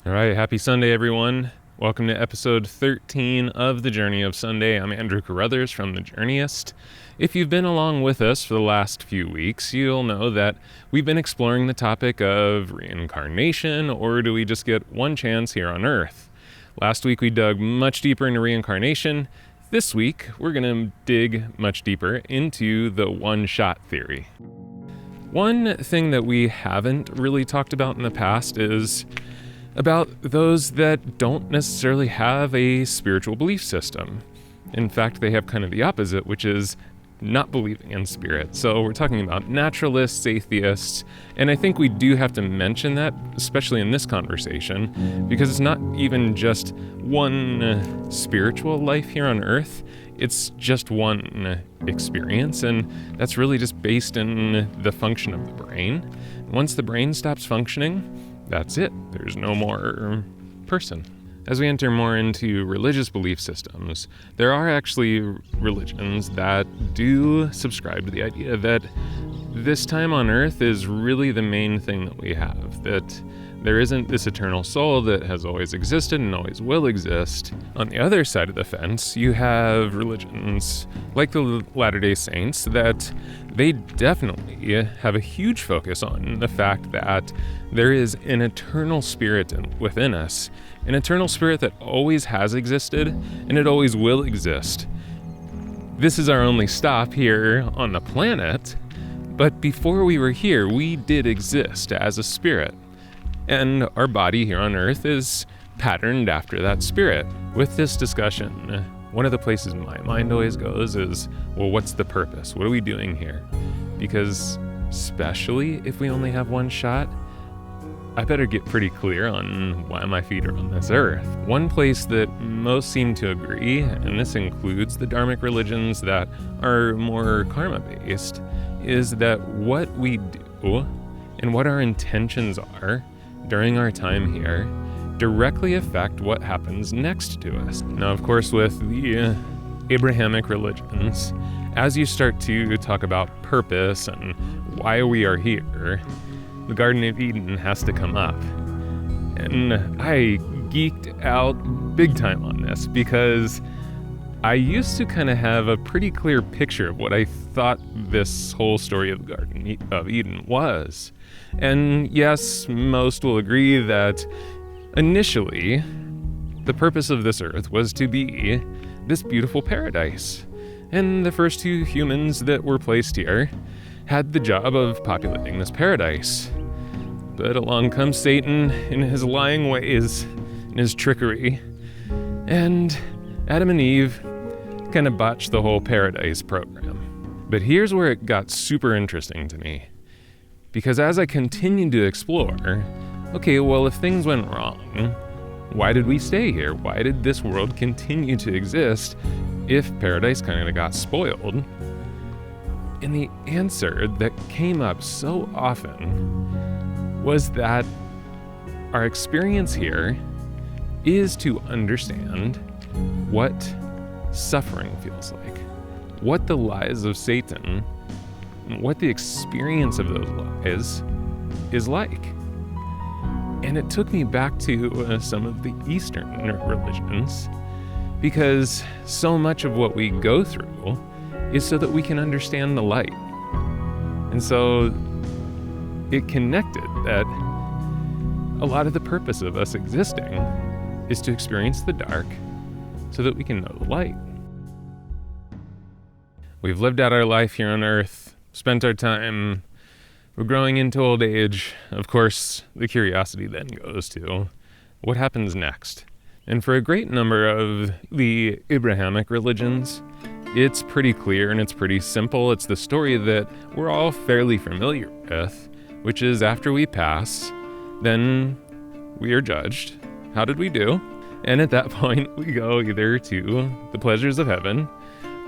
All right, happy Sunday, everyone. Welcome to episode 13 of The Journey of Sunday. I'm Andrew Carruthers from The Journeyist. If you've been along with us for the last few weeks, you'll know that we've been exploring the topic of reincarnation, or do we just get one chance here on Earth? Last week we dug much deeper into reincarnation. This week we're going to dig much deeper into the one-shot theory. One thing that we haven't really talked about in the past is about those that don't necessarily have a spiritual belief system. In fact, they have kind of the opposite, which is not believing in spirit. So we're talking about naturalists, atheists, and I think we do have to mention that, especially in this conversation, because it's not even just one spiritual life here on Earth. It's just one experience, and that's really just based in the function of the brain. Once the brain stops functioning, that's it. There's no more person. As we enter more into religious belief systems, there are actually religions that do subscribe to the idea that this time on Earth is really the main thing that we have, that there isn't this eternal soul that has always existed and always will exist. On the other side of the fence, you have religions like the Latter-day Saints that they definitely have a huge focus on the fact that there is an eternal spirit within us, an eternal spirit that always has existed and it always will exist. This is our only stop here on the planet, but before we were here, we did exist as a spirit. And our body here on Earth is patterned after that spirit. With this discussion, one of the places my mind always goes is, well, what's the purpose? What are we doing here? Because especially if we only have one shot, I better get pretty clear on why my feet are on this earth. One place that most seem to agree, and this includes the Dharmic religions that are more karma-based, is that what we do and what our intentions are during our time here directly affect what happens next to us. Now, of course, with the Abrahamic religions, as you start to talk about purpose and why we are here, the Garden of Eden has to come up. And I geeked out big time on this because I used to kind of have a pretty clear picture of what I thought this whole story of the Garden of Eden was. And yes, most will agree that initially, the purpose of this earth was to be this beautiful paradise. And the first two humans that were placed here had the job of populating this paradise. But along comes Satan in his lying ways, in his trickery, and Adam and Eve kind of botched the whole paradise program. But here's where it got super interesting to me. Because as I continued to explore, okay, well, if things went wrong, why did we stay here? Why did this world continue to exist if paradise kind of got spoiled? And the answer that came up so often was that our experience here is to understand what suffering feels like, what the lies of Satan, what the experience of those lies is like. And it took me back to some of the Eastern religions, because so much of what we go through is so that we can understand the light. And so it connected that a lot of the purpose of us existing is to experience the dark so that we can know the light. We've lived out our life here on Earth, spent our time, we're growing into old age. Of course, the curiosity then goes to, what happens next? And for a great number of the Abrahamic religions, it's pretty clear and it's pretty simple. It's the story that we're all fairly familiar with, which is after we pass, then we are judged. How did we do? And at that point, we go either to the pleasures of heaven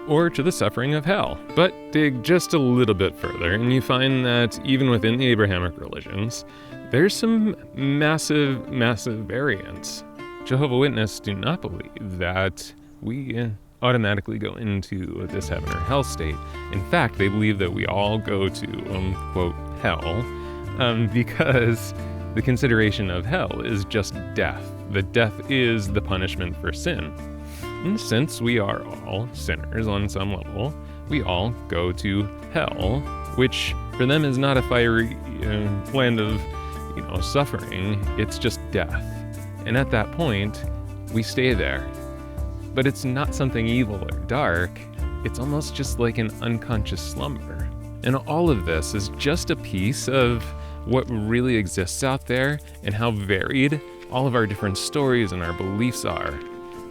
or to the suffering of hell. But dig just a little bit further, and you find that even within the Abrahamic religions, there's some massive variance. Jehovah's Witnesses do not believe that we automatically go into this heaven or hell state. In fact, they believe that we all go to, quote, hell, because the consideration of hell is just death. That death is the punishment for sin. And since we are all sinners on some level, we all go to hell, which for them is not a fiery land of, suffering. It's just death. And at that point, we stay there. But it's not something evil or dark. It's almost just like an unconscious slumber. And all of this is just a piece of what really exists out there and how varied all of our different stories and our beliefs are.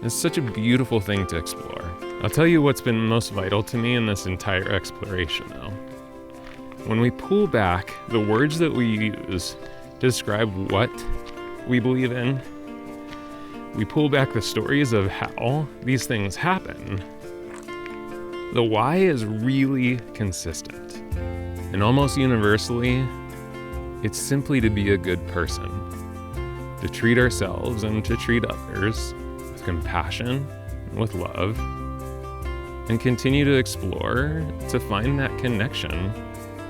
It's such a beautiful thing to explore. I'll tell you what's been most vital to me in this entire exploration, though. When we pull back the words that we use to describe what we believe in, we pull back the stories of how these things happen, the why is really consistent. And almost universally, it's simply to be a good person, to treat ourselves and to treat others with compassion and with love, and continue to explore to find that connection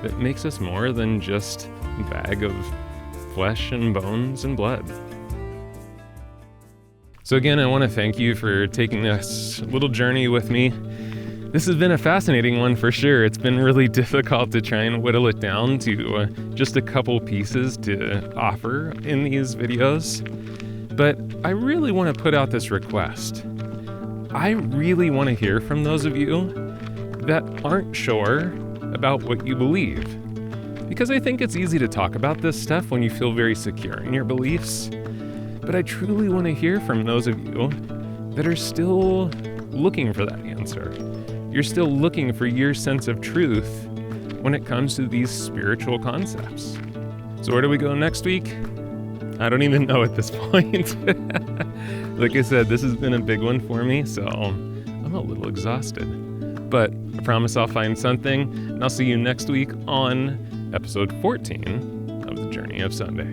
that makes us more than just a bag of flesh and bones and blood. So again, I want to thank you for taking this little journey with me. This has been a fascinating one for sure. It's been really difficult to try and whittle it down to just a couple pieces to offer in these videos. But I really want to put out this request. I really want to hear from those of you that aren't sure about what you believe. Because I think it's easy to talk about this stuff when you feel very secure in your beliefs. But I truly want to hear from those of you that are still looking for that answer. You're still looking for your sense of truth when it comes to these spiritual concepts. So where do we go next week? I don't even know at this point. Like I said, this has been a big one for me, so I'm a little exhausted. But I promise I'll find something, and I'll see you next week on episode 14 of The Journey of Sunday.